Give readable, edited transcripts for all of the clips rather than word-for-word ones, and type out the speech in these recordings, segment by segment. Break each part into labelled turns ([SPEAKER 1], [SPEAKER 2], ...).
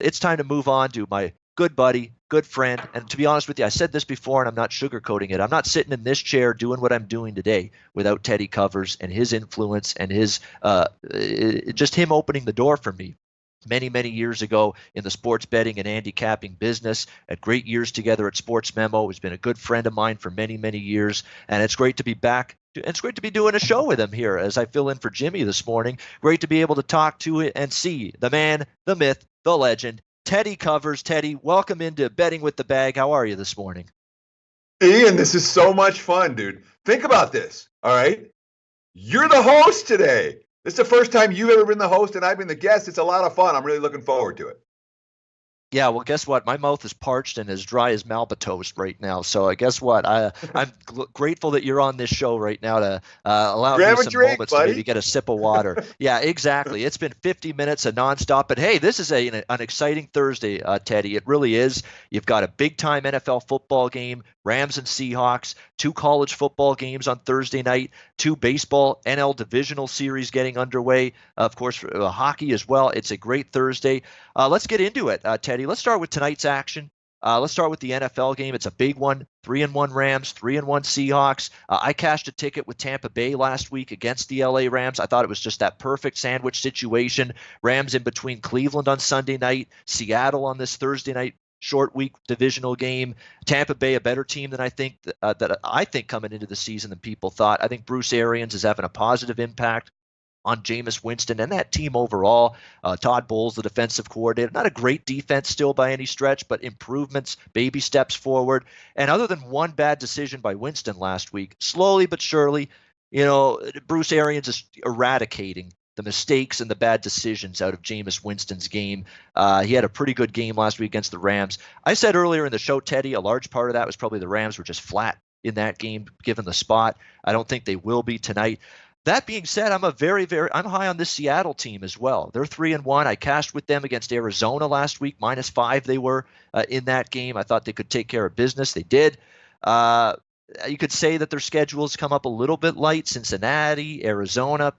[SPEAKER 1] it's time to move on to my good buddy, good friend. And to be honest with you, I said this before and I'm not sugarcoating it. I'm not sitting in this chair doing what I'm doing today without Teddy Covers and his influence and his just him opening the door for me many, many years ago in the sports betting and handicapping business. Had great years together at Sports Memo. He's been a good friend of mine for many, many years. And it's great to be back. It's great to be doing a show with him here as I fill in for Jimmy this morning. Great to be able to talk to it and see the man, the myth, the legend, Teddy Covers. Teddy, welcome into Betting with the Bag. How are you this morning?
[SPEAKER 2] Ian, this is so much fun, dude. Think about this, all right? You're the host today. This is the first time you've ever been the host and I've been the guest. It's a lot of fun. I'm really looking forward to it.
[SPEAKER 1] Yeah, well, guess what? My mouth is parched and as dry as Malba toast right now. So guess what? I'm grateful that you're on this show right now to allow me some moments to maybe get a sip of water. Yeah, exactly. It's been 50 minutes of nonstop. But, hey, this is an exciting Thursday, Teddy. It really is. You've got a big-time NFL football game, Rams and Seahawks, 2 college football games on Thursday night, 2 baseball NL divisional series getting underway, of course, hockey as well. It's a great Thursday. Let's get into it, Teddy. Let's start with tonight's action. Let's start with the NFL game. It's a big one. 3-1 Rams, 3-1 Seahawks. I cashed a ticket with Tampa Bay last week against the LA Rams. I thought it was just that perfect sandwich situation. Rams in between Cleveland on Sunday night, Seattle on this Thursday night short week divisional game. Tampa Bay, a better team than I think coming into the season than people thought. I think Bruce Arians is having a positive impact on Jameis Winston and that team overall. Todd Bowles, the defensive coordinator, not a great defense still by any stretch, but improvements, baby steps forward. And other than one bad decision by Winston last week, slowly but surely, Bruce Arians is eradicating the mistakes and the bad decisions out of Jameis Winston's game. He had a pretty good game last week against the Rams. I said earlier in the show, Teddy, a large part of that was probably the Rams were just flat in that game, given the spot. I don't think they will be tonight. That being said, I'm high on this Seattle team as well. They're 3-1. I cashed with them against Arizona last week. -5 they were in that game. I thought they could take care of business. They did. You could say that their schedules come up a little bit light. Cincinnati, Arizona,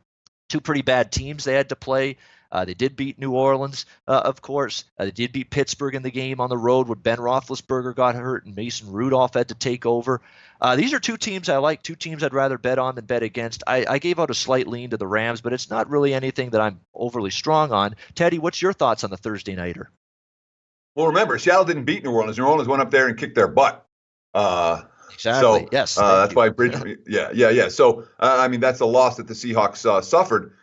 [SPEAKER 1] 2 pretty bad teams they had to play. They did beat New Orleans, of course. They did beat Pittsburgh in the game on the road when Ben Roethlisberger got hurt and Mason Rudolph had to take over. These are 2 teams I like, 2 teams I'd rather bet on than bet against. I gave out a slight lean to the Rams, but it's not really anything that I'm overly strong on. Teddy, what's your thoughts on the Thursday nighter?
[SPEAKER 2] Well, remember, Seattle didn't beat New Orleans. New Orleans went up there and kicked their butt.
[SPEAKER 1] Exactly.
[SPEAKER 2] So,
[SPEAKER 1] yes.
[SPEAKER 2] That's why Bridge. Yeah. So, that's a loss that the Seahawks suffered.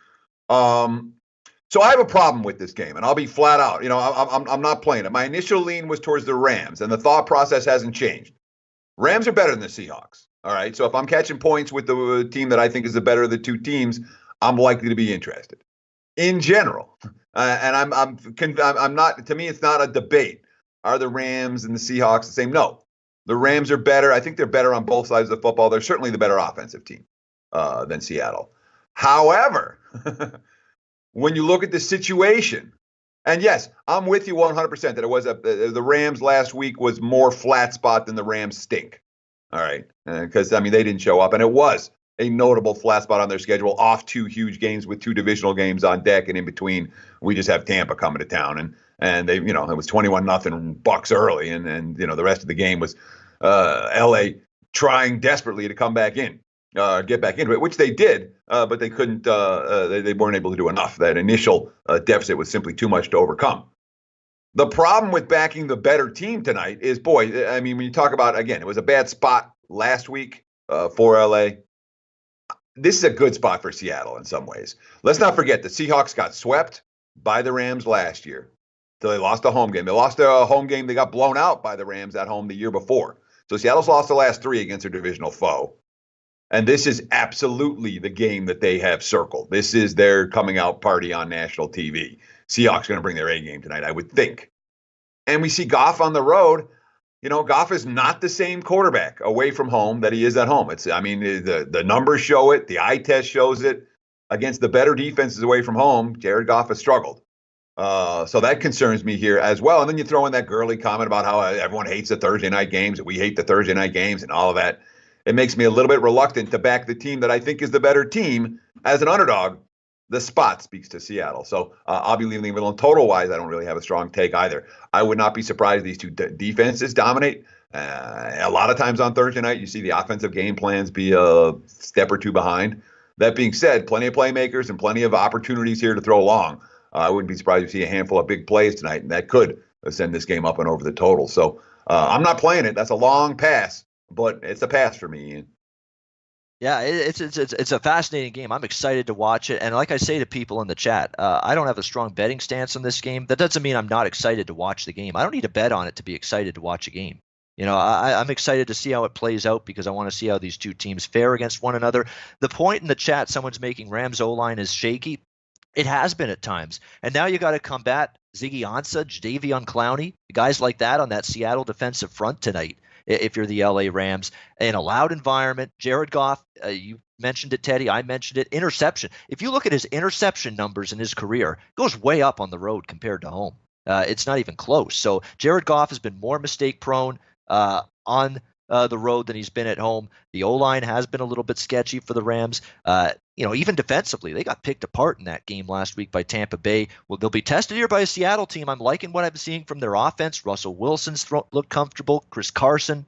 [SPEAKER 2] So I have a problem with this game, and I'll be flat out. I'm not playing it. My initial lean was towards the Rams, and the thought process hasn't changed. Rams are better than the Seahawks. All right. So if I'm catching points with the team that I think is the better of the 2 teams, I'm likely to be interested. In general, and I'm not. To me, it's not a debate. Are the Rams and the Seahawks the same? No. The Rams are better. I think they're better on both sides of the football. They're certainly the better offensive team than Seattle. However, when you look at the situation, and yes, I'm with you 100% that it was the Rams last week was more flat spot than the Rams stink. All right. Because, they didn't show up. And it was a notable flat spot on their schedule, off 2 huge games with 2 divisional games on deck. And in between, we just have Tampa coming to town. And they, it was 21-0 Bucks early. And the rest of the game was LA trying desperately to come back in, get back into it, which they did, but they couldn't, they weren't able to do enough. That initial deficit was simply too much to overcome. The problem with backing the better team tonight is, when you talk about, again, it was a bad spot last week for LA. This is a good spot for Seattle in some ways. Let's not forget the Seahawks got swept by the Rams last year. So they lost a home game. They lost a home game. They got blown out by the Rams at home the year before. So Seattle's lost the last 3 against their divisional foe. And this is absolutely the game that they have circled. This is their coming out party on national TV. Seahawks going to bring their A game tonight, I would think. And we see Goff on the road. Goff is not the same quarterback away from home that he is at home. The numbers show it. The eye test shows it. Against the better defenses away from home, Jared Goff has struggled. So that concerns me here as well. And then you throw in that girly comment about how everyone hates the Thursday night games, that we hate the Thursday night games and all of that. It makes me a little bit reluctant to back the team that I think is the better team as an underdog the spot speaks to Seattle. So I'll be leaving it alone. Total-wise, I don't really have a strong take either. I would not be surprised these two defenses dominate. A lot of times on Thursday night, you see the offensive game plans be a step or two behind. That being said, plenty of playmakers and plenty of opportunities here to throw long. I wouldn't be surprised to see a handful of big plays tonight, and that could send this game up and over the total. So I'm not playing it. That's a long pass, but it's a pass for me, Ian.
[SPEAKER 1] Yeah, it's a fascinating game. I'm excited to watch it. And like I say to people in the chat, I don't have a strong betting stance on this game. That doesn't mean I'm not excited to watch the game. I don't need to bet on it to be excited to watch a game. I'm excited to see how it plays out because I want to see how these two teams fare against one another. The point in the chat, someone's making Rams O-line is shaky. It has been at times. And now you got to combat Ziggy Ansah, Jadeveon Clowney, guys like that on that Seattle defensive front tonight. If you're the LA Rams, in a loud environment, Jared Goff, you mentioned it, Teddy, I mentioned it, interception. If you look at his interception numbers in his career, it goes way up on the road compared to home. It's not even close. So Jared Goff has been more mistake prone on the road than he's been at home. The O-line has been a little bit sketchy for the Rams. Even defensively, they got picked apart in that game last week by Tampa Bay. Well, they'll be tested here by a Seattle team. I'm liking what I'm seeing from their offense. Russell Wilson's looked comfortable. Chris Carson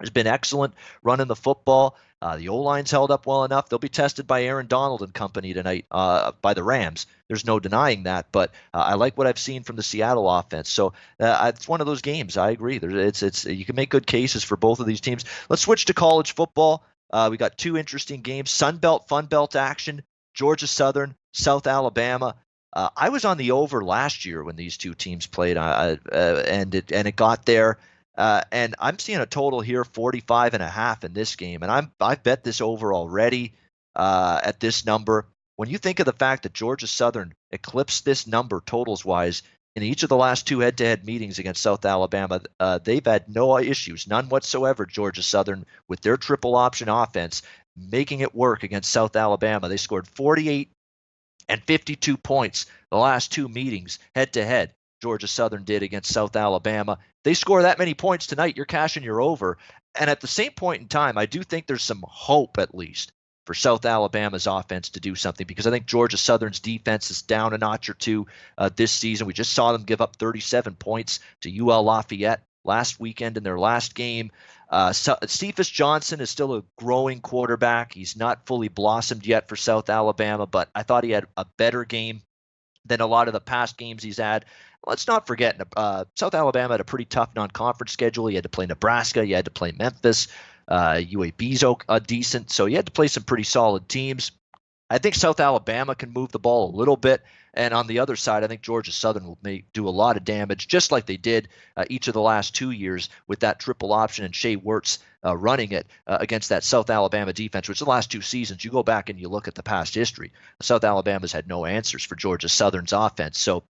[SPEAKER 1] has been excellent running the football. The O-line's held up well enough. They'll be tested by Aaron Donald and company tonight by the Rams. There's no denying that, but I like what I've seen from the Seattle offense. So it's one of those games. I agree. You can make good cases for both of these teams. Let's switch to college football. We got two interesting games. Sun Belt, Fun Belt action. Georgia Southern, South Alabama. I was on the over last year when these two teams played, and it got there. And I'm seeing a total here 45.5 in this game, and I've bet this over already at this number. When you think of the fact that Georgia Southern eclipsed this number totals wise in each of the last two head-to-head meetings against South Alabama, they've had no issues, none whatsoever. Georgia Southern with their triple option offense making it work against South Alabama. They scored 48 and 52 points the last two meetings head-to-head. Georgia Southern did against South Alabama. They score that many points tonight, you're cashing your over. And at the same point in time, I do think there's some hope, at least, for South Alabama's offense to do something, because I think Georgia Southern's defense is down a notch or two this season. We just saw them give up 37 points to UL Lafayette last weekend in their last game. Cephas Johnson is still a growing quarterback. He's not fully blossomed yet for South Alabama, but I thought he had a better game than a lot of the past games he's had. Let's not forget, South Alabama had a pretty tough non-conference schedule. You had to play Nebraska. You had to play Memphis. UAB's decent, so you had to play some pretty solid teams. I think South Alabama can move the ball a little bit, and on the other side, I think Georgia Southern will do a lot of damage, just like they did each of the last 2 years with that triple option and Shea Wirtz running it against that South Alabama defense, which the last 2 seasons, you go back and you look at the past history, South Alabama's had no answers for Georgia Southern's offense. So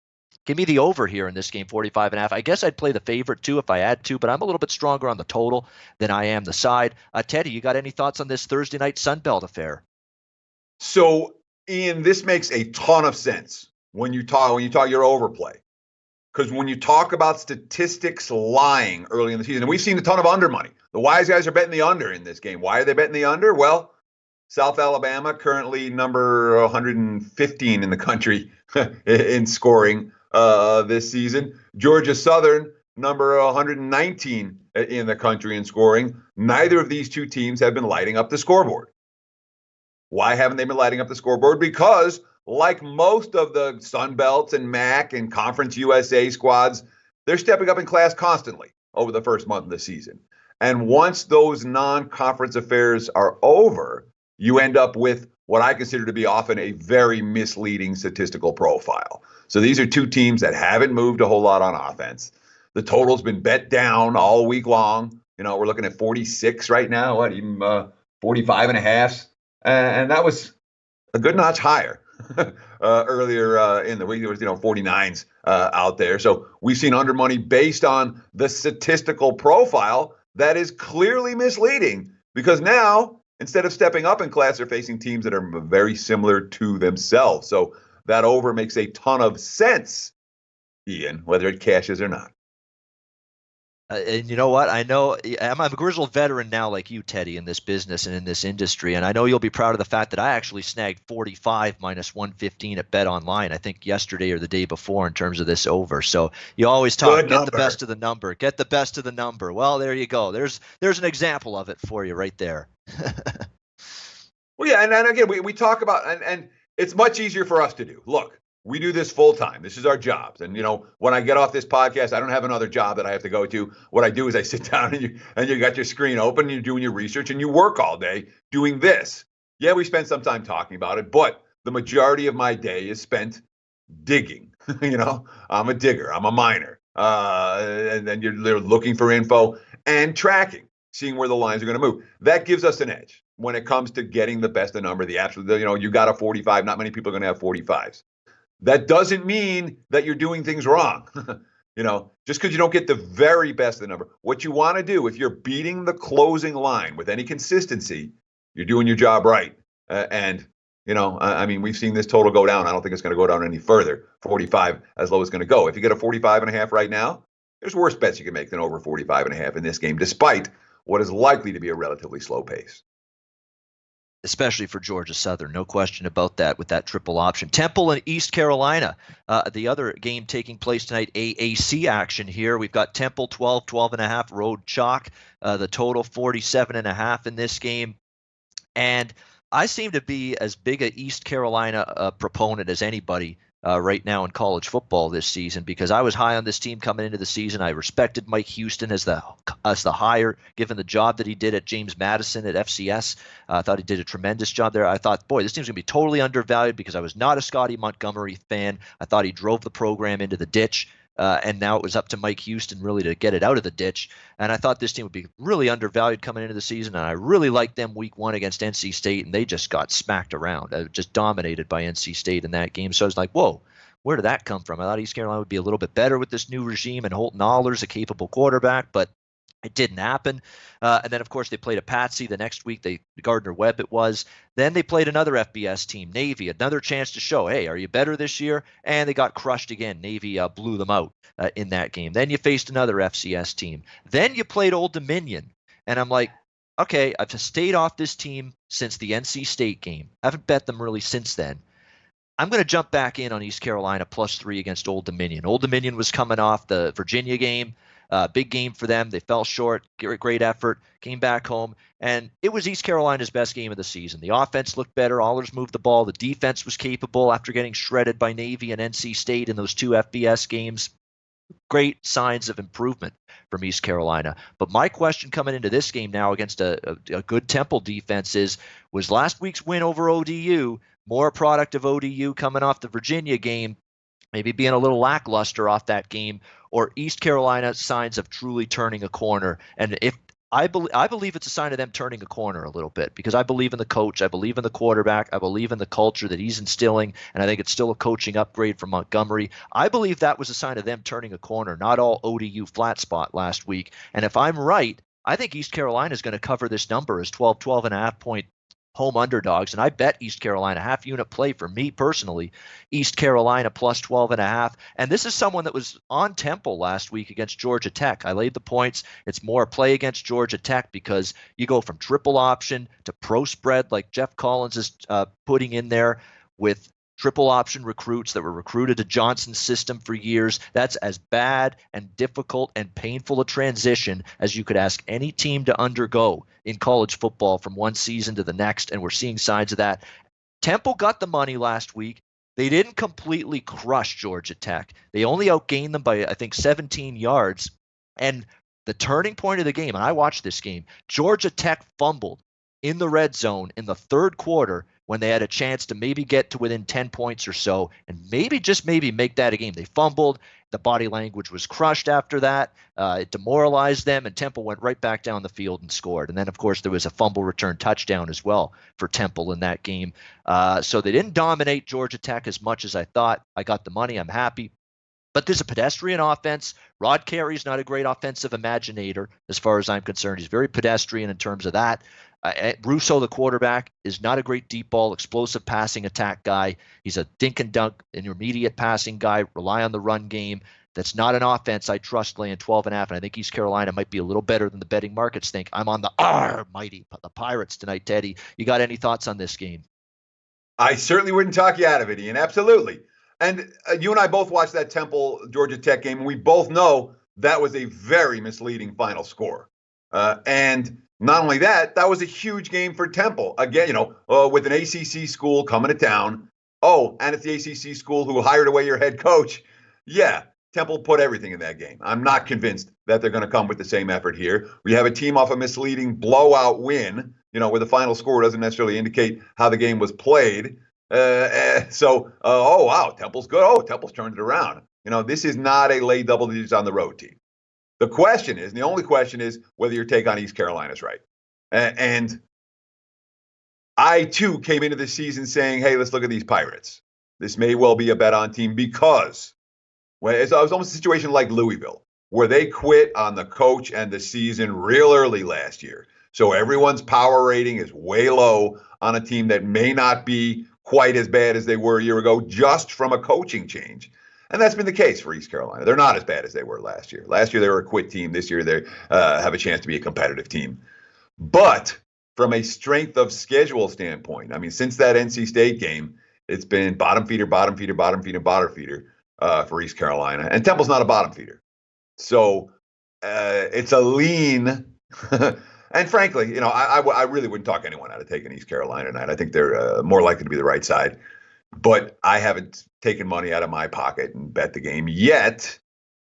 [SPEAKER 1] give me the over here in this game, 45.5. I guess I'd play the favorite too if I had to, but I'm a little bit stronger on the total than I am the side. Teddy, you got any thoughts on this Thursday night Sun Belt affair?
[SPEAKER 2] So, Ian, this makes a ton of sense when you talk your overplay, because when you talk about statistics lying early in the season, and we've seen a ton of under money. The wise guys are betting the under in this game. Why are they betting the under? Well, South Alabama currently number 115 in the country in scoring this season. Georgia Southern, number 119 in the country in scoring. Neither of these two teams have been lighting up the scoreboard. Why haven't they been lighting up the scoreboard? Because like most of the Sun Belts and MAC and Conference USA squads, they're stepping up in class constantly over the first month of the season. And once those non-conference affairs are over, you end up with what I consider to be often a very misleading statistical profile. So these are two teams that haven't moved a whole lot on offense. The total's been bet down all week long. We're looking at 46 right now, even 45.5. And that was a good notch higher earlier in the week. There was 49s out there. So we've seen under money based on the statistical profile that is clearly misleading, because now, instead of stepping up in class, they're facing teams that are very similar to themselves. So that over makes a ton of sense, Ian, whether it cashes or not.
[SPEAKER 1] And you know what? I know I'm a grizzled veteran now, like you, Teddy, in this business and in this industry. And I know you'll be proud of the fact that I actually snagged 45 minus 115 at Bet Online, I think yesterday or the day before, in terms of this over. So you always talk,
[SPEAKER 2] Good
[SPEAKER 1] get
[SPEAKER 2] number.
[SPEAKER 1] the best of the number, get the best of the number. Well, there you go. There's an example of it for you right there.
[SPEAKER 2] Well, yeah, and again, we talk about, and it's much easier for us to do. Look, we do this full time. This is our jobs. And, when I get off this podcast, I don't have another job that I have to go to. What I do is I sit down and you got your screen open, and you're doing your research, and you work all day doing this. Yeah, we spend some time talking about it, but the majority of my day is spent digging. I'm a digger. I'm a miner. And then you're looking for info and tracking, seeing where the lines are going to move. That gives us an edge when it comes to getting the best of number, the absolute, you got a 45. Not many people are going to have 45s. That doesn't mean that you're doing things wrong. Just because you don't get the very best of the number. What you want to do, if you're beating the closing line with any consistency, you're doing your job right. We've seen this total go down. I don't think it's going to go down any further. 45 as low as it's going to go. If you get a 45.5 right now, there's worse bets you can make than over 45.5 in this game, despite what is likely to be a relatively slow pace.
[SPEAKER 1] Especially for Georgia Southern, no question about that with that triple option. Temple and East Carolina, the other game taking place tonight, AAC action here. We've got Temple 12.5 road chalk, the total 47.5 in this game. And I seem to be as big a East Carolina proponent as anybody right now in college football this season, because I was high on this team coming into the season. I respected Mike Houston as the hire, given the job that he did at James Madison at FCS. I thought he did a tremendous job there. I thought, boy, this team's going to be totally undervalued, because I was not a Scotty Montgomery fan. I thought he drove the program into the ditch. And now it was up to Mike Houston really to get it out of the ditch. And I thought this team would be really undervalued coming into the season. And I really liked them week 1 against NC State, and they just got smacked around, just dominated by NC State in that game. So I was like, whoa, where did that come from? I thought East Carolina would be a little bit better with this new regime and Holton Ahler's a capable quarterback, but it didn't happen. And then, of course, they played a patsy the next week. Gardner Webb it was. Then they played another FBS team, Navy, another chance to show, hey, are you better this year? And they got crushed again. Navy blew them out in that game. Then you faced another FCS team. Then you played Old Dominion. And I'm like, okay, I've just stayed off this team since the NC State game. I haven't bet them really since then. I'm going to jump back in on East Carolina +3 against Old Dominion. Old Dominion was coming off the Virginia game. Big game for them. They fell short. Great effort. Came back home. And it was East Carolina's best game of the season. The offense looked better. Allers moved the ball. The defense was capable after getting shredded by Navy and NC State in those 2 FBS games. Great signs of improvement from East Carolina. But my question coming into this game now against a good Temple defense was last week's win over ODU more a product of ODU coming off the Virginia game, maybe being a little lackluster off that game, or East Carolina signs of truly turning a corner? And if I believe it's a sign of them turning a corner a little bit, because I believe in the coach, I believe in the quarterback, I believe in the culture that he's instilling, and I think it's still a coaching upgrade from Montgomery. I believe that was a sign of them turning a corner, not all ODU flat spot last week. And if I'm right, I think East Carolina is going to cover this number as 12.5 point home underdogs, and I bet East Carolina half unit play for me personally. East Carolina +12.5, and this is someone that was on Temple last week against Georgia Tech. I laid the points. It's more play against Georgia Tech because you go from triple option to pro spread, like Jeff Collins is putting in there, with triple option recruits that were recruited to Johnson's system for years. That's as bad and difficult and painful a transition as you could ask any team to undergo in college football from one season to the next, and we're seeing signs of that. Temple got the money last week. They didn't completely crush Georgia Tech. They only outgained them by, I think, 17 yards. And the turning point of the game, and I watched this game, Georgia Tech fumbled in the red zone in the third quarter when they had a chance to maybe get to within 10 points or so and maybe, just maybe, make that a game. They fumbled. The body language was crushed after that. It demoralized them, and Temple went right back down the field and scored. And then, of course, there was a fumble return touchdown as well for Temple in that game. So they didn't dominate Georgia Tech as much as I thought. I got the money. I'm happy. But there's a pedestrian offense. Rod Carey's not a great offensive imaginator as far as I'm concerned. He's very pedestrian in terms of that. Russo, the quarterback, is not a great deep ball, explosive passing attack guy. He's a dink and dunk, intermediate passing guy, rely on the run game. That's not an offense I trust laying 12.5. And I think East Carolina might be a little better than the betting markets think. I'm on the the Pirates tonight, Teddy. You got any thoughts on this game?
[SPEAKER 2] I certainly wouldn't talk you out of it, Ian. Absolutely. And you and I both watched that Temple Georgia Tech game, and we both know that was a very misleading final score. And not only that, that was a huge game for Temple. Again, with an ACC school coming to town. Oh, and it's the ACC school who hired away your head coach. Yeah, Temple put everything in that game. I'm not convinced that they're going to come with the same effort here. We have a team off a misleading blowout win, where the final score doesn't necessarily indicate how the game was played. Oh, wow, Temple's good. Oh, Temple's turned it around. This is not a lay double digits on the road team. The question is, and the only question is, whether your take on East Carolina is right. And I, too, came into the season saying, hey, let's look at these Pirates. This may well be a bet on team because it was almost a situation like Louisville, where they quit on the coach and the season real early last year. So everyone's power rating is way low on a team that may not be quite as bad as they were a year ago, just from a coaching change. And that's been the case for East Carolina. They're not as bad as they were last year. Last year, they were a quit team. This year, they have a chance to be a competitive team. But from a strength of schedule standpoint, I mean, since that NC State game, it's been bottom feeder for East Carolina. And Temple's not a bottom feeder. So it's a lean. And frankly, I really wouldn't talk anyone out of taking East Carolina tonight. I think they're more likely to be the right side. But I haven't taken money out of my pocket and bet the game yet.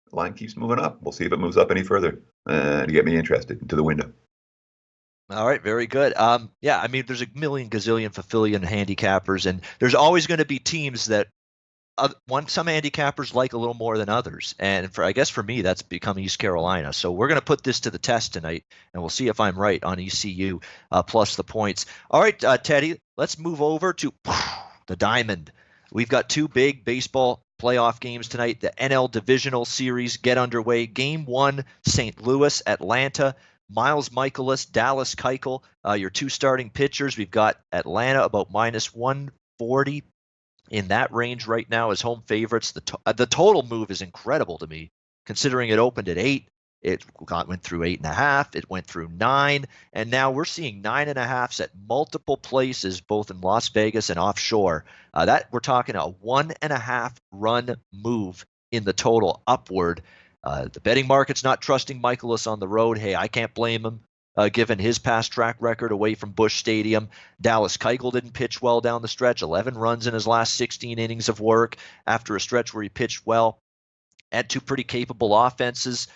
[SPEAKER 2] The line keeps moving up. We'll see if it moves up any further to get me interested into the window.
[SPEAKER 1] All right, very good. Yeah, I mean, there's a million gazillion Fafillion handicappers, and there's always going to be teams that some handicappers like a little more than others. And I guess for me, that's become East Carolina. So we're going to put this to the test tonight, and we'll see if I'm right on ECU plus the points. All right, Teddy, let's move over to the Diamond. We've got two big baseball playoff games tonight. The NL Divisional Series get underway. Game 1, St. Louis, Atlanta. Miles Michaelis, Dallas Keuchel, your two starting pitchers. We've got Atlanta about minus 140 in that range right now as home favorites. The total move is incredible to me, considering it opened at 8. It went through 8.5. It went through 9. And now we're seeing 9.5s at multiple places, both in Las Vegas and offshore. That we're talking a 1.5 run move in the total upward. The betting market's not trusting Michaelis on the road. Hey, I can't blame him, given his past track record away from Busch Stadium. Dallas Keuchel didn't pitch well down the stretch, 11 runs in his last 16 innings of work after a stretch where he pitched well. Had two pretty capable offenses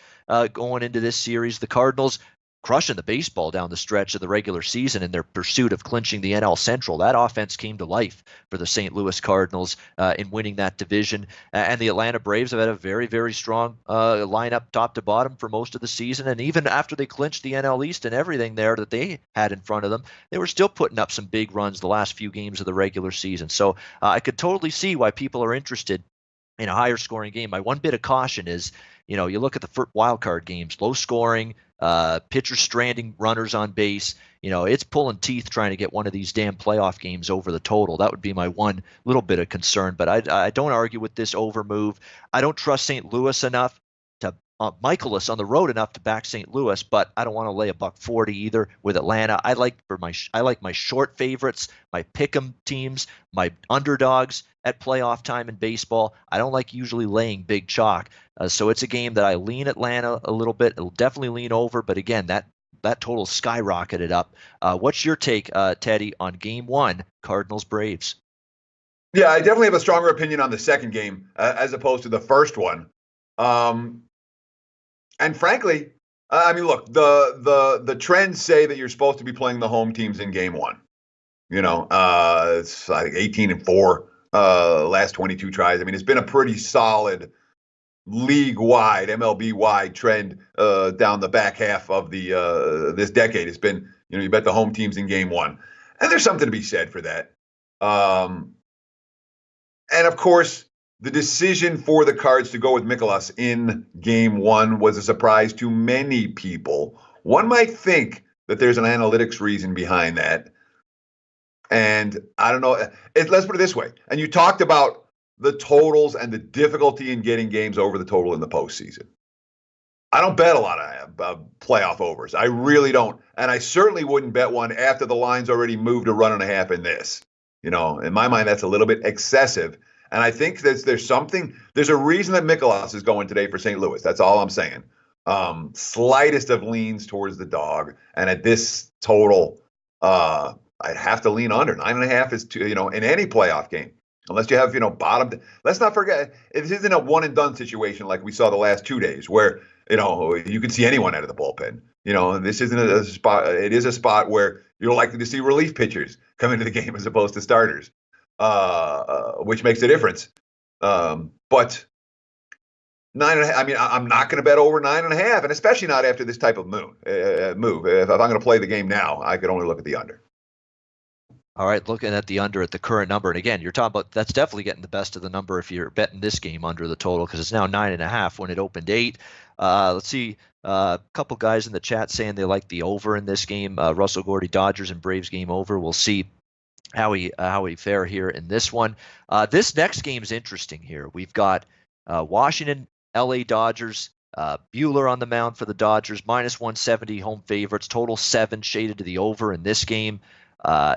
[SPEAKER 1] going into this series. The Cardinals crushing the baseball down the stretch of the regular season in their pursuit of clinching the NL Central. That offense came to life for the St. Louis Cardinals in winning that division. And the Atlanta Braves have had a very, very strong lineup top to bottom for most of the season. And even after they clinched the NL East and everything there that they had in front of them, they were still putting up some big runs the last few games of the regular season. So I could totally see why people are interested in a higher scoring game. My one bit of caution is, you look at the wild card games, low scoring, pitchers stranding runners on base. It's pulling teeth trying to get one of these damn playoff games over the total. That would be my one little bit of concern. But I don't argue with this over move. I don't trust St. Louis enough to Michaelis on the road enough to back St. Louis, but I don't want to lay $140 either with Atlanta. I like my short favorites, my pick'em teams, my underdogs at playoff time in baseball. I don't like usually laying big chalk. So it's a game that I lean Atlanta a little bit. It'll definitely lean over, but again, that total skyrocketed up. What's your take, Teddy, on Game 1, Cardinals-Braves?
[SPEAKER 2] Yeah, I definitely have a stronger opinion on the second game as opposed to the first one. And frankly, I mean, look, the trends say that you're supposed to be playing the home teams in Game 1. It's like 18-4 last 22 tries. I mean, it's been a pretty solid league-wide, MLB-wide trend down the back half of the this decade. It's been, you bet the home teams in Game 1. And there's something to be said for that. And, of course, the decision for the Cards to go with Michaelis in Game 1 was a surprise to many people. One might think that there's an analytics reason behind that. And I don't know. Let's put it this way. And you talked about the totals and the difficulty in getting games over the total in the postseason. I don't bet a lot of playoff overs. I really don't. And I certainly wouldn't bet one after the line's already moved a 1.5 in this. In my mind, that's a little bit excessive. And I think there's a reason that Mikolas is going today for St. Louis. That's all I'm saying. Slightest of leans towards the dog. And at this total, I'd have to lean under. 9.5 is too, in any playoff game. Unless you have, bottom. Let's not forget, this isn't a one and done situation like we saw the last 2 days where, you can see anyone out of the bullpen. This isn't a spot. It is a spot where you're likely to see relief pitchers come into the game as opposed to starters, which makes a difference. But 9.5. I mean, I'm not going to bet over 9.5, and especially not after this type of move. If I'm going to play the game now, I could only look at the under.
[SPEAKER 1] All right, looking at the under at the current number, and again, you're talking about that's definitely getting the best of the number if you're betting this game under the total because it's now 9.5 when it opened 8. Let's see, a couple guys in the chat saying they like the over in this game. Russell Gordy, Dodgers and Braves game over. We'll see how we fare here in this one. This next game is interesting here. We've got Washington, LA Dodgers. Buehler on the mound for the Dodgers, -170 home favorites, total 7 shaded to the over in this game.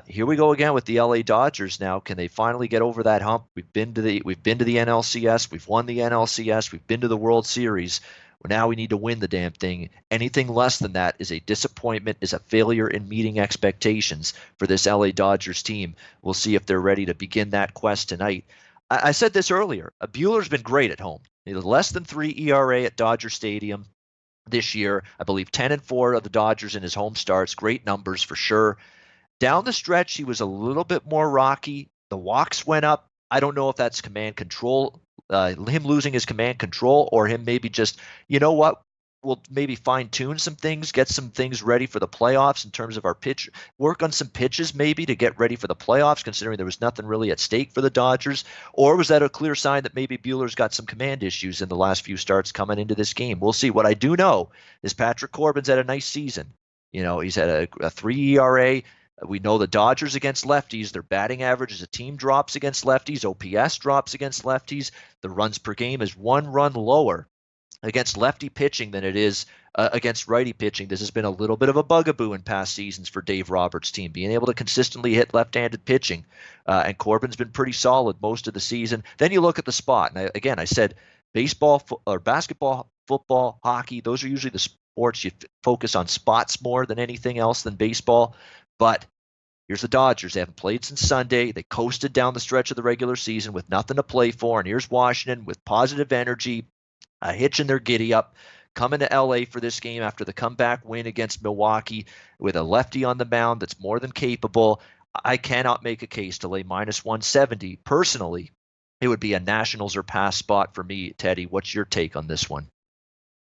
[SPEAKER 1] Here we go again with the LA Dodgers now. Can they finally get over that hump? We've been to the NLCS, we've won the NLCS, we've been to the World Series. Well, now we need to win the damn thing. Anything less than that is a disappointment, is a failure in meeting expectations for this LA Dodgers team. We'll see if they're ready to begin that quest tonight. I said this earlier. Buehler's been great at home. Less than 3 ERA at Dodger Stadium this year. I believe 10-4 of the Dodgers in his home starts. Great numbers for sure. Down the stretch, he was a little bit more rocky. The walks went up. I don't know if that's command control, him losing his command control, or him maybe just, we'll maybe fine-tune some things, get some things ready for the playoffs in terms of our pitch, work on some pitches maybe to get ready for the playoffs, considering there was nothing really at stake for the Dodgers. Or was that a clear sign that maybe Buehler's got some command issues in the last few starts coming into this game? We'll see. What I do know is Patrick Corbin's had a nice season. He's had a 3 ERA. We know the Dodgers against lefties, their batting average as a team drops against lefties. OPS drops against lefties. The runs per game is 1 run lower against lefty pitching than it is against righty pitching. This has been a little bit of a bugaboo in past seasons for Dave Roberts' team, being able to consistently hit left-handed pitching. And Corbin's been pretty solid most of the season. Then you look at the spot. And I said baseball or basketball, football, hockey, those are usually the sports you focus on spots more than anything else than baseball. But here's the Dodgers. They haven't played since Sunday. They coasted down the stretch of the regular season with nothing to play for. And here's Washington with positive energy, hitching their giddy up, coming to LA for this game after the comeback win against Milwaukee with a lefty on the mound that's more than capable. I cannot make a case to lay -170. Personally, it would be a Nationals or pass spot for me, Teddy. What's your take on this one?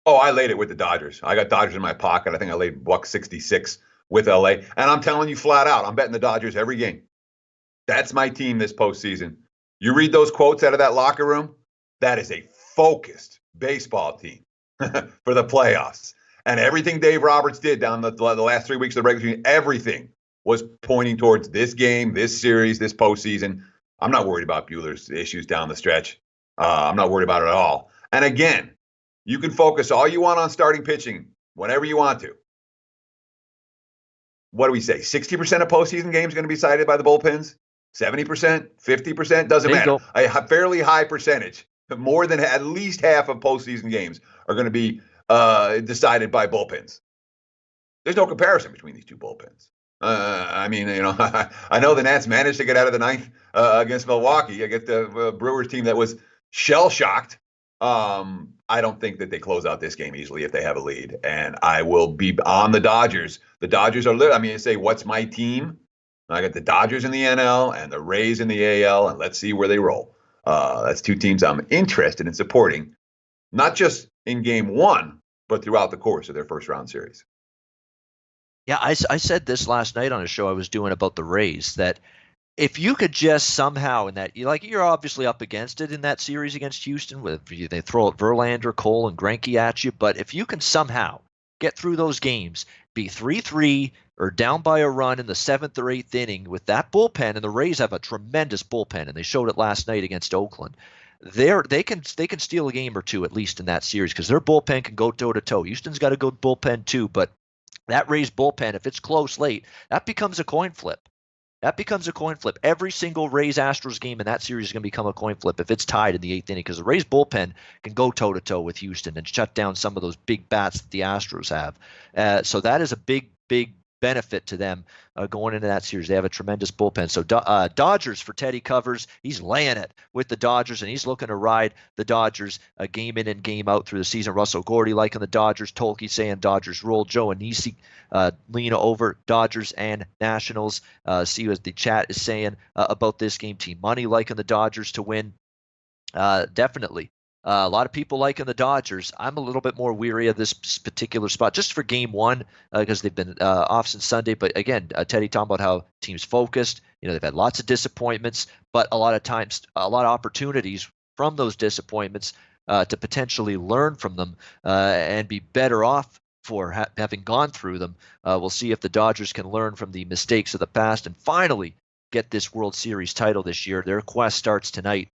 [SPEAKER 2] Oh, I laid it with the Dodgers. I got Dodgers in my pocket. I think I laid $166 with LA. And I'm telling you flat out, I'm betting the Dodgers every game. That's my team this postseason. You read those quotes out of that locker room, that is a focused baseball team for the playoffs. And everything Dave Roberts did down the last 3 weeks of the regular season, everything was pointing towards this game, this series, this postseason. I'm not worried about Buehler's issues down the stretch. I'm not worried about it at all. And again, you can focus all you want on starting pitching whenever you want to. What do we say? 60% of postseason games going to be decided by the bullpens? 70%? 50%? Doesn't matter. A fairly high percentage. More than at least half of postseason games are going to be decided by bullpens. There's no comparison between these two bullpens. I know the Nats managed to get out of the ninth against Milwaukee, against the Brewers team that was shell-shocked. I don't think that they close out this game easily if they have a lead. And I will be on the Dodgers. The Dodgers are you say, what's my team? I got the Dodgers in the NL and the Rays in the AL, and let's see where they roll. That's 2 teams I'm interested in supporting, not just in game 1, but throughout the course of their first round series.
[SPEAKER 1] Yeah, I said this last night on a show I was doing about the Rays, that if you could just somehow in that, you're obviously up against it in that series against Houston, they throw out Verlander, Cole, and Greinke at you, but if you can somehow get through those games, be 3-3 or down by a run in the 7th or 8th inning with that bullpen, and the Rays have a tremendous bullpen, and they showed it last night against Oakland. They can steal a game or two at least in that series because their bullpen can go toe to toe. Houston's got a good bullpen too, but that Rays bullpen, if it's close late, that becomes a coin flip. Every single Rays-Astros game in that series is going to become a coin flip if it's tied in the 8th inning because the Rays bullpen can go toe-to-toe with Houston and shut down some of those big bats that the Astros have. So that is a big benefit to them going into that series. They have a tremendous bullpen. So Dodgers for Teddy covers. He's laying it with the Dodgers, and he's looking to ride the Dodgers game in and game out through the season. Russell Gordy liking the Dodgers. Tolkien saying Dodgers roll. Joe Anisi lean over Dodgers and Nationals. See what the chat is saying about this game. Team Money liking the Dodgers to win. Definitely. A lot of people liking the Dodgers. I'm a little bit more weary of this particular spot just for game one because they've been off since Sunday. But again, Teddy talking about how teams focused. They've had lots of disappointments, but a lot of times, a lot of opportunities from those disappointments to potentially learn from them and be better off for having gone through them. We'll see if the Dodgers can learn from the mistakes of the past and finally get this World Series title this year. Their quest starts tonight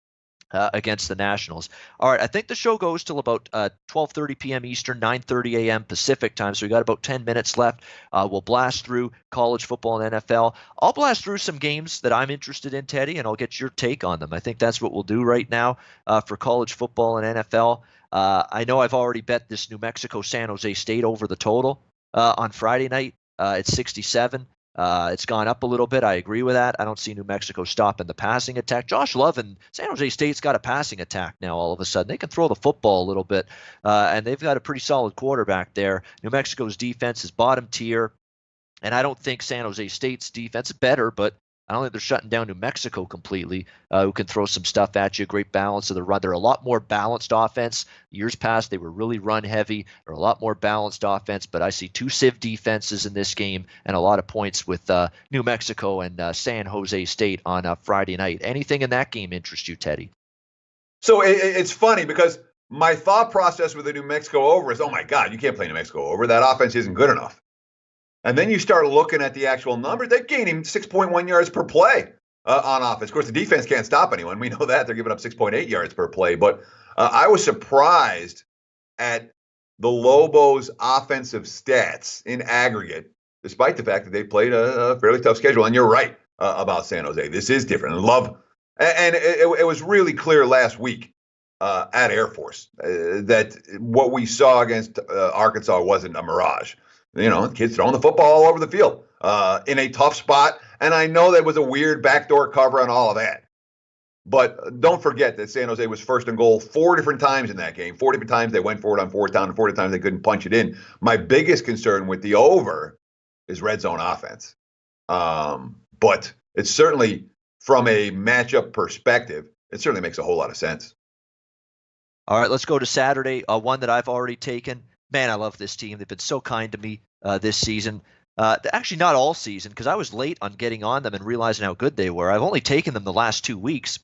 [SPEAKER 1] against the Nationals. All right, I think the show goes till about 12:30 p.m. Eastern, 9:30 a.m. Pacific time, so we got about 10 minutes left. We'll blast through college football and NFL. I'll blast through some games that I'm interested in, Teddy, and I'll get your take on them. I think that's what we'll do right now for college football and NFL. I know I've already bet this New Mexico-San Jose State over the total on Friday night. It's 67. It's gone up a little bit. I agree with that. I don't see New Mexico stopping the passing attack. Josh Love and San Jose State's got a passing attack now all of a sudden. They can throw the football a little bit, and they've got a pretty solid quarterback there. New Mexico's defense is bottom tier, and I don't think San Jose State's defense is better, but I don't think they're shutting down New Mexico completely, who can throw some stuff at you. Great balance of the run. They're a lot more balanced offense. Years past, they were really run heavy. They're a lot more balanced offense, but I see two civ defenses in this game and a lot of points with New Mexico and San Jose State on Friday night. Anything in that game interest you, Teddy?
[SPEAKER 2] So it's funny because my thought process with the New Mexico over is, oh my God, you can't play New Mexico over. That offense isn't good enough. And then you start looking at the actual numbers. They're gaining 6.1 yards per play on offense. Of course, the defense can't stop anyone. We know that. They're giving up 6.8 yards per play. But I was surprised at the Lobos' offensive stats in aggregate, despite the fact that they played a fairly tough schedule. And you're right about San Jose. This is different. And it was really clear last week at Air Force that what we saw against Arkansas wasn't a mirage. Kids throwing the football all over the field in a tough spot. And I know that was a weird backdoor cover and all of that. But don't forget that San Jose was first and goal 4 different times in that game. 4 different times they went for it on fourth down, and 4 different times they couldn't punch it in. My biggest concern with the over is red zone offense. But it's certainly, from a matchup perspective, it certainly makes a whole lot of sense.
[SPEAKER 1] All right, let's go to Saturday, one that I've already taken. Man, I love this team. They've been so kind to me this season. Actually, not all season, because I was late on getting on them and realizing how good they were. I've only taken them the last 2 weeks.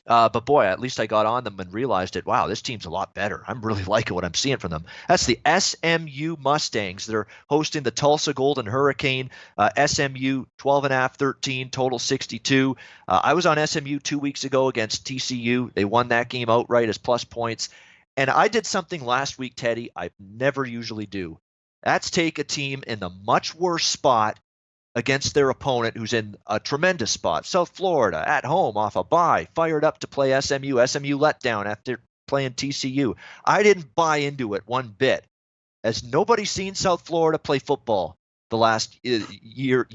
[SPEAKER 1] But boy, at least I got on them and realized it. Wow, this team's a lot better. I'm really liking what I'm seeing from them. That's the SMU Mustangs. They're hosting the Tulsa Golden Hurricane. SMU 12.5-13, total 62. I was on SMU 2 weeks ago against TCU. They won that game outright as plus points. And I did something last week, Teddy, I never usually do. That's take a team in the much worse spot against their opponent who's in a tremendous spot. South Florida, at home, off a bye, fired up to play SMU. SMU let down after playing TCU. I didn't buy into it one bit, as nobody's seen South Florida play football the last year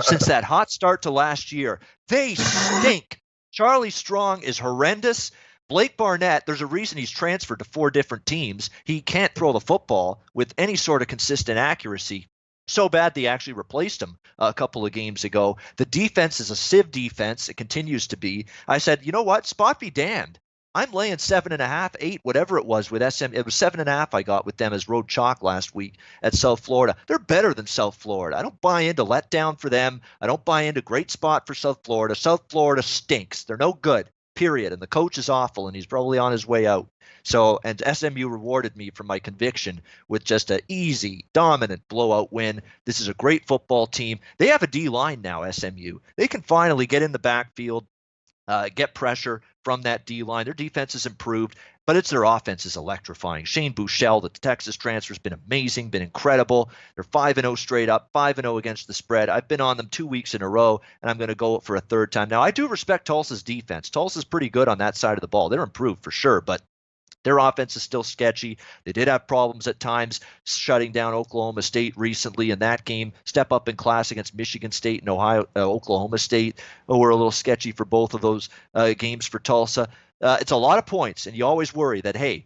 [SPEAKER 1] since that hot start to last year. They stink. Charlie Strong is horrendous. Blake Barnett, there's a reason he's transferred to 4 different teams. He can't throw the football with any sort of consistent accuracy. So bad they actually replaced him a couple of games ago. The defense is a sieve defense. It continues to be. I said, you know what? Spot be damned. I'm laying 7.5, 8, whatever it was with SM. It was 7.5 I got with them as road chalk last week at South Florida. They're better than South Florida. I don't buy into letdown for them. I don't buy into great spot for South Florida. South Florida stinks. They're no good. period. And the coach is awful, and he's probably on his way out. So, and SMU rewarded me for my conviction with just an easy, dominant blowout win. This is a great football team. They have a D-line now, SMU. They can finally get in the backfield, get pressure from that D-line. Their defense has improved, but it's their offense is electrifying. Shane Buechele, the Texas transfer, has been amazing, been incredible. They're 5-0 straight up, 5-0 against the spread. I've been on them 2 weeks in a row, and I'm going to go for a third time. Now, I do respect Tulsa's defense. Tulsa's pretty good on that side of the ball. They're improved for sure, but their offense is still sketchy. They did have problems at times shutting down Oklahoma State recently in that game. Step up in class against Michigan State and Oklahoma State were a little sketchy for both of those games for Tulsa. It's a lot of points, and you always worry that, hey,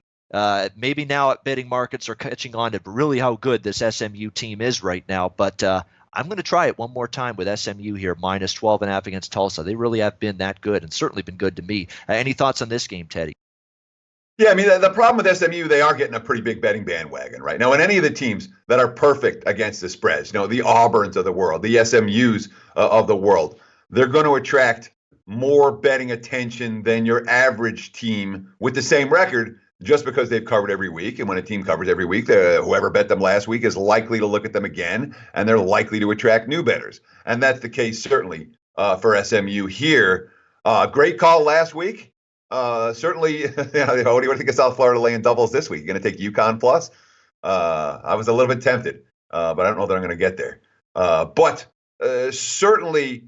[SPEAKER 1] maybe now betting markets are catching on to really how good this SMU team is right now. But I'm going to try it one more time with SMU here, minus 12.5 against Tulsa. They really have been that good and certainly been good to me. Any thoughts on this game, Teddy?
[SPEAKER 2] Yeah, I mean, the problem with SMU, they are getting a pretty big betting bandwagon right now. And any of the teams that are perfect against the spreads, the Auburns of the world, the SMUs of the world, they're going to attract more betting attention than your average team with the same record just because they've covered every week. And when a team covers every week, whoever bet them last week is likely to look at them again, and they're likely to attract new bettors. And that's the case certainly for SMU here. Great call last week. Certainly, what do you think of South Florida laying doubles this week? You're going to take UConn plus? I was a little bit tempted, but I don't know that I'm going to get there. But certainly,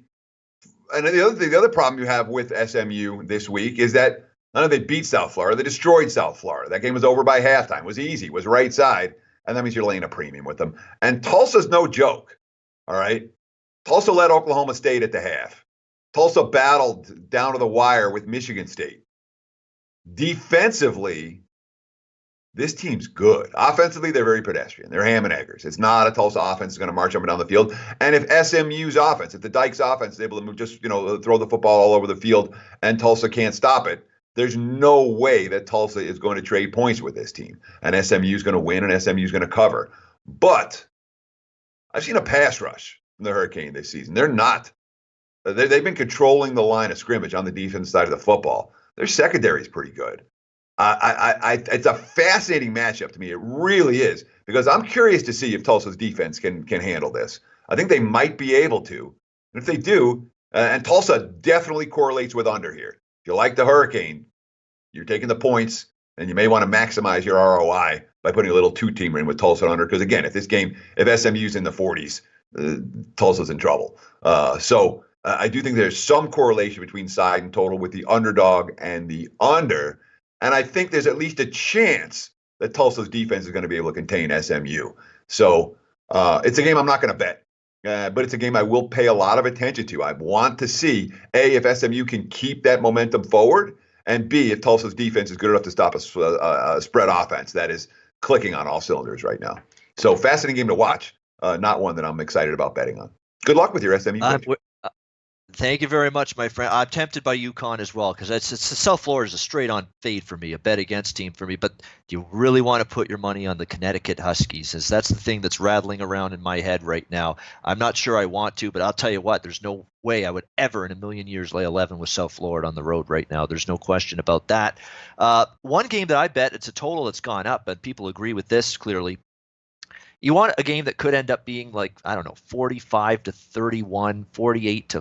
[SPEAKER 2] and the other problem you have with SMU this week is that none of they beat South Florida. They destroyed South Florida. That game was over by halftime. It was easy. It was right side, and that means you're laying a premium with them. And Tulsa's no joke. All right, Tulsa led Oklahoma State at the half. Tulsa battled down to the wire with Michigan State. Defensively, this team's good. Offensively, they're very pedestrian. They're ham and eggers. It's not a Tulsa offense that's going to march up and down the field. And if SMU's offense, if the Dykes offense is able to move, just throw the football all over the field and Tulsa can't stop it, there's no way that Tulsa is going to trade points with this team. And SMU's going to win and SMU's going to cover. But I've seen a pass rush from the Hurricane this season. They're not. They've been controlling the line of scrimmage on the defense side of the football. Their secondary is pretty good. It's a fascinating matchup to me. It really is, because I'm curious to see if Tulsa's defense can handle this. I think they might be able to. And if they do, and Tulsa definitely correlates with under here. If you like the Hurricane, you're taking the points, and you may want to maximize your ROI by putting a little two-teamer in with Tulsa under. Because again, if SMU's in the 40s, Tulsa's in trouble. I do think there's some correlation between side and total with the underdog and the under. And I think there's at least a chance that Tulsa's defense is going to be able to contain SMU. So it's a game I'm not going to bet, but it's a game I will pay a lot of attention to. I want to see, A, if SMU can keep that momentum forward, and B, if Tulsa's defense is good enough to stop a spread offense that is clicking on all cylinders right now. So fascinating game to watch, not one that I'm excited about betting on. Good luck with your SMU.
[SPEAKER 1] Thank you very much, my friend. I'm tempted by UConn as well, because it's South Florida is a straight-on fade for me, a bet against team for me. But do you really want to put your money on the Connecticut Huskies? As that's the thing that's rattling around in my head right now. I'm not sure I want to, but I'll tell you what, there's no way I would ever in a million years lay 11 with South Florida on the road right now. There's no question about that. One game that I bet, it's a total that's gone up, and people agree with this clearly. You want a game that could end up being 45-31, 48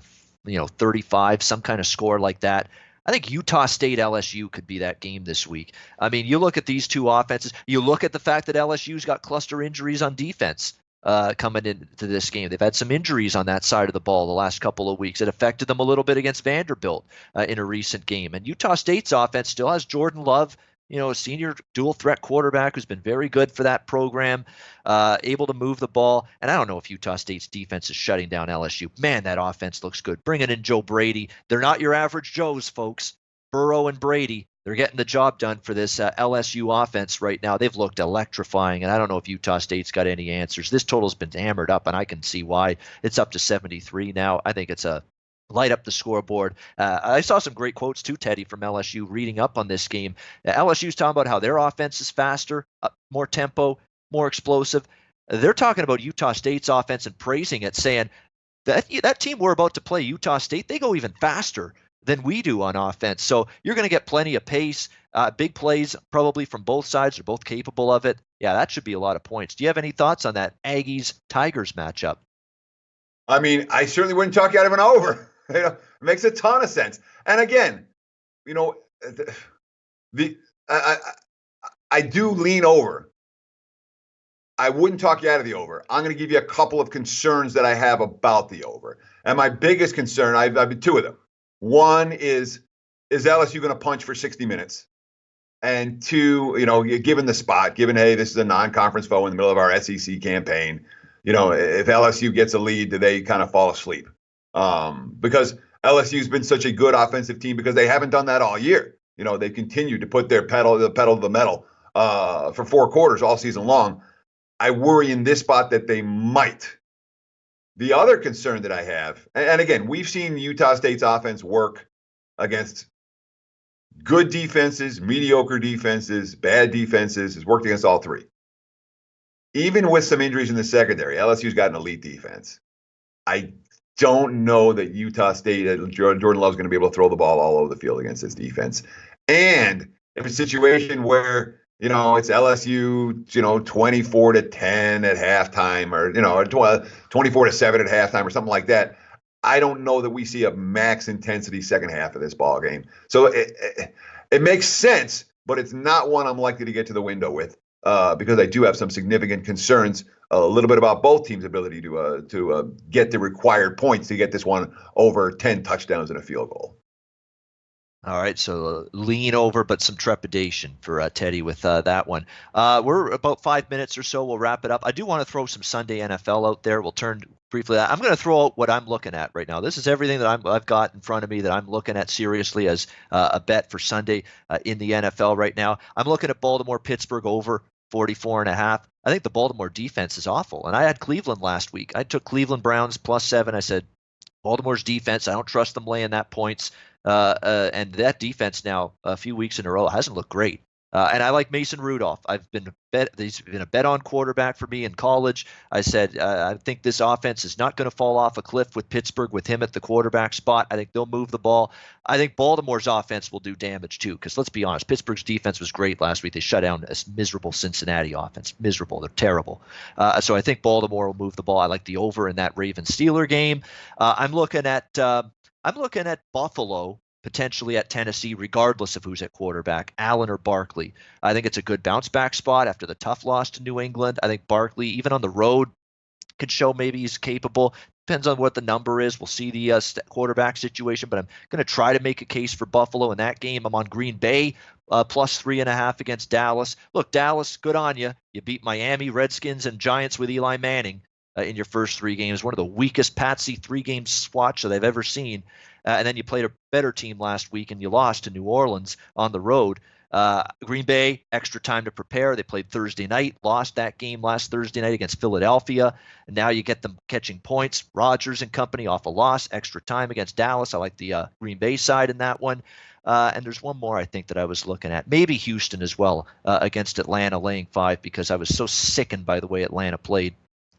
[SPEAKER 1] 35, some kind of score like that. I think Utah State LSU could be that game this week. I mean, you look at these two offenses. You look at the fact that LSU's got cluster injuries on defense coming into this game. They've had some injuries on that side of the ball the last couple of weeks. It affected them a little bit against Vanderbilt in a recent game. And Utah State's offense still has Jordan Love, a senior dual threat quarterback who's been very good for that program, able to move the ball. And I don't know if Utah State's defense is shutting down LSU. Man, that offense looks good. Bringing in Joe Brady. They're not your average Joes, folks. Burrow and Brady, they're getting the job done for this LSU offense right now. They've looked electrifying, and I don't know if Utah State's got any answers. This total's been hammered up, and I can see why. It's up to 73 now. I think it's a light up the scoreboard. I saw some great quotes too, Teddy, from LSU reading up on this game. LSU's talking about how their offense is faster, more tempo, more explosive. They're talking about Utah State's offense and praising it, saying that team we're about to play, Utah State, they go even faster than we do on offense. So you're going to get plenty of pace, big plays probably from both sides. They're both capable of it. Yeah, that should be a lot of points. Do you have any thoughts on that Aggies-Tigers matchup?
[SPEAKER 2] I mean, I certainly wouldn't talk you out of an over. It makes a ton of sense. And again, I do lean over. I wouldn't talk you out of the over. I'm going to give you a couple of concerns that I have about the over. And my biggest concern, I've been two of them. One is LSU going to punch for 60 minutes? And two, given the spot, given, hey, this is a non-conference foe in the middle of our SEC campaign, if LSU gets a lead, do they kind of fall asleep? Because LSU's been such a good offensive team because they haven't done that all year. They continue to put their pedal to the metal for 4 quarters all season long. I worry in this spot that they might. The other concern that I have, and again, we've seen Utah State's offense work against good defenses, mediocre defenses, bad defenses. It's worked against all three. Even with some injuries in the secondary, LSU's got an elite defense. I don't know that Utah State, Jordan Love's going to be able to throw the ball all over the field against this defense. And if it's a situation where it's LSU, 24-10 at halftime, or 24-7 at halftime, or something like that. I don't know that we see a max intensity second half of this ball game. So it makes sense, but it's not one I'm likely to get to the window with because I do have some significant concerns. A little bit about both teams' ability to get the required points to get this one over 10 touchdowns and a field goal.
[SPEAKER 1] All right, so lean over, but some trepidation for Teddy with that one. We're about 5 minutes or so. We'll wrap it up. I do want to throw some Sunday NFL out there. We'll turn briefly. I'm going to throw out what I'm looking at right now. This is everything that I've got in front of me that I'm looking at seriously as a bet for Sunday in the NFL right now. I'm looking at Baltimore-Pittsburgh over 44.5. I think the Baltimore defense is awful, and I had Cleveland last week. I took Cleveland Browns +7. I said Baltimore's defense, I don't trust them laying that points. And that defense now a few weeks in a row hasn't looked great. And I like Mason Rudolph. He's been a bet on quarterback for me in college. I said I think this offense is not going to fall off a cliff with Pittsburgh with him at the quarterback spot. I think they'll move the ball. I think Baltimore's offense will do damage too, because let's be honest, Pittsburgh's defense was great last week. They shut down a miserable Cincinnati offense. Miserable. They're terrible. So I think Baltimore will move the ball. I like the over in that Ravens-Steeler game. I'm looking at Buffalo potentially at Tennessee, regardless of who's at quarterback, Allen or Barkley. I think it's a good bounce-back spot after the tough loss to New England. I think Barkley, even on the road, could show maybe he's capable. Depends on what the number is. We'll see the quarterback situation, but I'm going to try to make a case for Buffalo in that game. I'm on Green Bay, +3.5 against Dallas. Look, Dallas, good on you. You beat Miami, Redskins, and Giants with Eli Manning in your first 3 games. One of the weakest Patsy 3-game swatch that I've ever seen. And then you played a better team last week and you lost to New Orleans on the road. Green Bay, extra time to prepare. They played Thursday night, lost that game last Thursday night against Philadelphia. And now you get them catching points. Rodgers and company off a loss, extra time against Dallas. I like the Green Bay side in that one. And there's one more I think that I was looking at. Maybe Houston as well against Atlanta laying 5 because I was so sickened by the way Atlanta played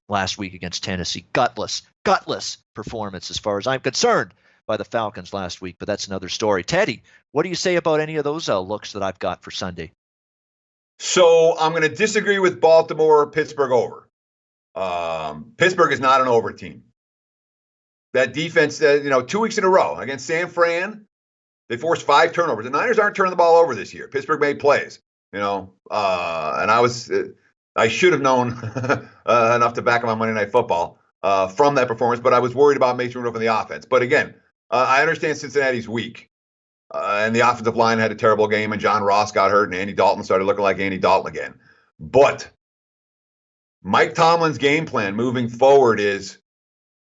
[SPEAKER 1] last week against Tennessee. Gutless performance as far as I'm concerned by the Falcons last week, but that's another story. Teddy, what do you say about any of those looks that I've got for Sunday?
[SPEAKER 2] So I'm going to disagree with Baltimore, Pittsburgh over. Pittsburgh is not an over team. That defense, 2 weeks in a row against San Fran, they forced 5 turnovers. The Niners aren't turning the ball over this year. Pittsburgh made plays, and I should have known enough to back up my Monday Night Football from that performance, but I was worried about Mason Rudolph in the offense. But again, I understand Cincinnati's weak, and the offensive line had a terrible game, and John Ross got hurt, and Andy Dalton started looking like Andy Dalton again. But Mike Tomlin's game plan moving forward is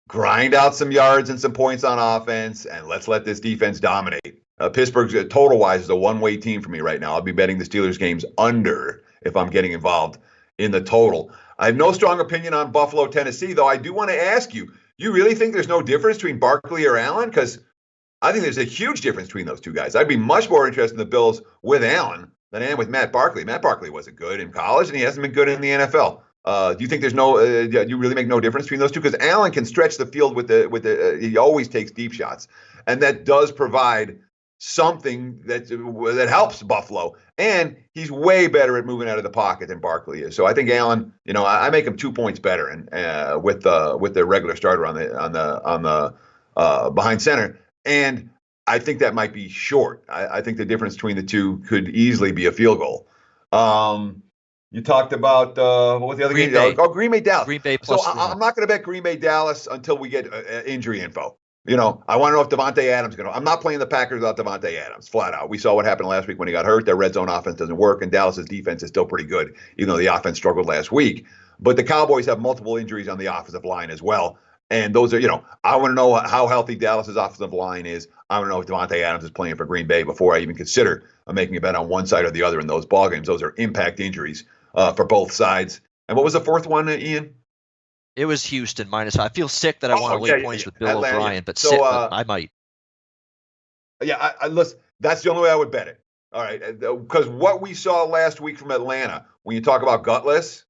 [SPEAKER 2] grind out some yards and some points on offense, and let's let this defense dominate. Pittsburgh's total-wise is a one-way team for me right now. I'll be betting the Steelers games under if I'm getting involved in the total. I have no strong opinion on Buffalo, Tennessee, though I do want to ask you, you really think there's no difference between Barkley or Allen? Because I think there's a huge difference between those two guys. I'd be much more interested in the Bills with Allen than I am with Matt Barkley. Matt Barkley wasn't good in college, and he hasn't been good in the NFL. Do you think there's do you really make no difference between those two? Because Allen can stretch the field with the he always takes deep shots. and that does provide something that helps Buffalo. And he's way better at moving out of the pocket than Barkley is. So I think Allen, I make him 2 points better, and with the regular starter on the behind center. And I think that might be short. I think the difference between the two could easily be a field goal. You talked about what was the other game? Oh, Green Bay Dallas.
[SPEAKER 1] Green Bay
[SPEAKER 2] plus. So I'm not going to bet Green Bay Dallas until we get injury info. I want to know if Devontae Adams is going to. I'm not playing the Packers without Devontae Adams, flat out. We saw what happened last week when he got hurt. Their red zone offense doesn't work, and Dallas's defense is still pretty good, even though the offense struggled last week. But the Cowboys have multiple injuries on the offensive line as well. And those are, I want to know how healthy Dallas's offensive line is. I want to know if Devontae Adams is playing for Green Bay before I even consider making a bet on one side or the other in those ball games. Those are impact injuries for both sides. And what was the fourth one, Ian?
[SPEAKER 1] It was Houston minus. I feel sick that I want to lay points with Bill O'Brien, but I might.
[SPEAKER 2] Yeah, listen, that's the only way I would bet it. All right, because what we saw last week from Atlanta, when you talk about gutless,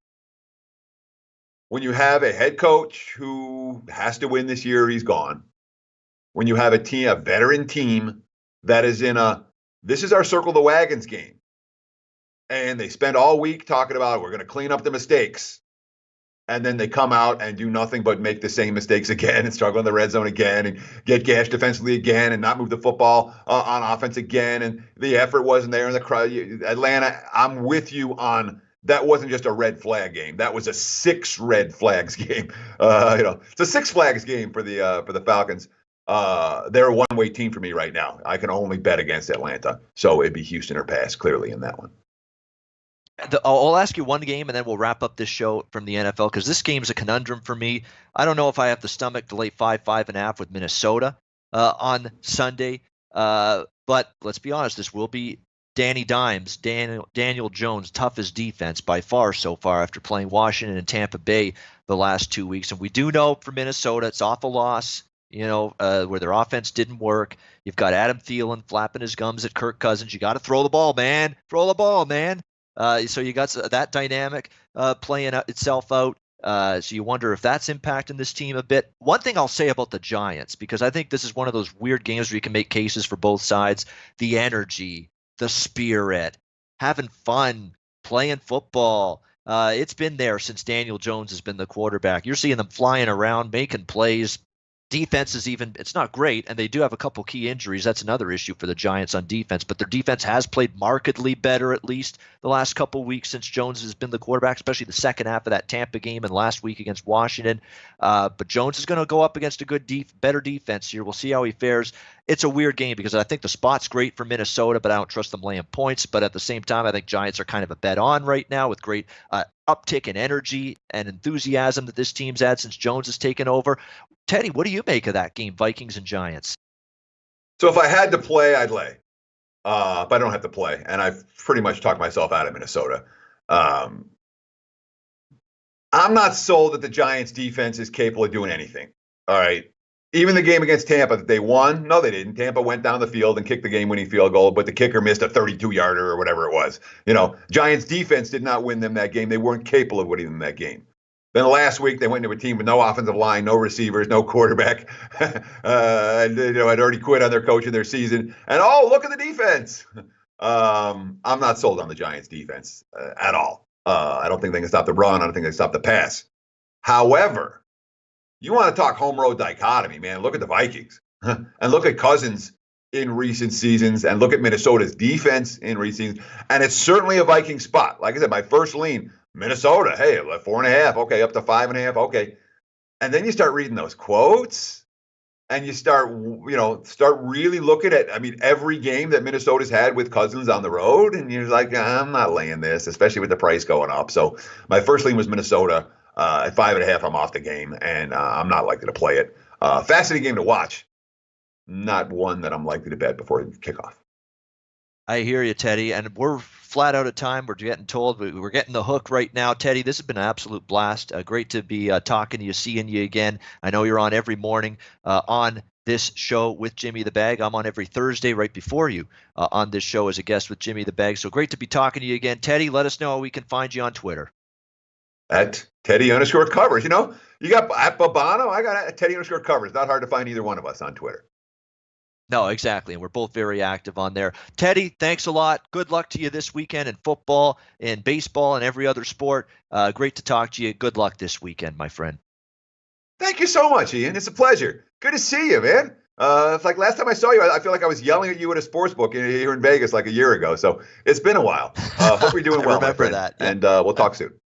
[SPEAKER 2] when you have a head coach who has to win this year, he's gone. When you have a veteran team that is this is our circle the wagons game. And they spend all week talking about, we're going to clean up the mistakes. And then they come out and do nothing but make the same mistakes again and struggle in the red zone again and get gashed defensively again and not move the football on offense again. And the effort wasn't there in the crowd. Atlanta, I'm with you on that. Wasn't just a red flag game. That was a 6 red flags game. It's a 6 flags game for the Falcons. They're a one-way team for me right now. I can only bet against Atlanta. So it'd be Houston or pass clearly in that one.
[SPEAKER 1] I'll ask you one game, and then we'll wrap up this show from the NFL, because this game's a conundrum for me. I don't know if I have the stomach to lay 5.5 with Minnesota on Sunday. But let's be honest, this will be Danny Dimes, Daniel Jones' toughest defense by far so far after playing Washington and Tampa Bay the last 2 weeks. And we do know for Minnesota, it's off a loss, where their offense didn't work. You've got Adam Thielen flapping his gums at Kirk Cousins. You got to throw the ball, man. Throw the ball, man. So you got that dynamic playing itself out. So you wonder if that's impacting this team a bit. One thing I'll say about the Giants, because I think this is one of those weird games where you can make cases for both sides, the energy, the spirit, having fun, playing football. It's been there since Daniel Jones has been the quarterback. You're seeing them flying around, making plays. Defense is it's not great, and they do have a couple key injuries. That's another issue for the Giants on defense, but their defense has played markedly better, at least the last couple weeks since Jones has been the quarterback, especially the second half of that Tampa game and last week against Washington. But Jones is going to go up against a better defense here. We'll see how he fares. It's a weird game because I think the spot's great for Minnesota, but I don't trust them laying points. But at the same time, I think Giants are kind of a bet on right now with great uptick in energy and enthusiasm that this team's had since Jones has taken over. Teddy, what do you make of that game, Vikings and Giants?
[SPEAKER 2] So if I had to play, I'd lay. But I don't have to play. And I've pretty much talked myself out of Minnesota. I'm not sold that the Giants defense is capable of doing anything. All right. Even the game against Tampa that they won, no, they didn't. Tampa went down the field and kicked the game-winning field goal, but the kicker missed a 32-yarder or whatever it was. Giants defense did not win them that game. They weren't capable of winning them that game. Then last week, they went into a team with no offensive line, no receivers, no quarterback. And had already quit on their coach in their season. And, look at the defense. I'm not sold on the Giants defense at all. I don't think they can stop the run. I don't think they can stop the pass. However, you want to talk home road dichotomy, man. Look at the Vikings and look at Cousins in recent seasons and look at Minnesota's defense in recent seasons. And it's certainly a Viking spot. Like I said, my first lean, Minnesota, hey, 4.5, okay, up to 5.5, okay. And then you start reading those quotes and you start really looking at, every game that Minnesota's had with Cousins on the road. And you're like, I'm not laying this, especially with the price going up. So my first lean was Minnesota. At 5.5, I'm off the game, and I'm not likely to play it. Fascinating game to watch. Not one that I'm likely to bet before kickoff.
[SPEAKER 1] I hear you, Teddy, and we're flat out of time. We're getting told we're getting the hook right now. Teddy, this has been an absolute blast. Great to be talking to you, seeing you again. I know you're on every morning on this show with Jimmy the Bag. I'm on every Thursday right before you on this show as a guest with Jimmy the Bag. So great to be talking to you again. Teddy, let us know how we can find you on Twitter.
[SPEAKER 2] At Teddy_covers. You got at Babano, I got at Teddy_covers. Not hard to find either one of us on Twitter.
[SPEAKER 1] No, exactly. And we're both very active on there. Teddy, thanks a lot. Good luck to you this weekend in football and baseball and every other sport. Great to talk to you. Good luck this weekend, my friend.
[SPEAKER 2] Thank you so much, Ian. It's a pleasure. Good to see you, man. It's like last time I saw you, I feel like I was yelling at you at a sports book here in Vegas like a year ago. So it's been a while. Hope you're doing well, my friend.
[SPEAKER 1] That. Yeah.
[SPEAKER 2] And we'll talk soon.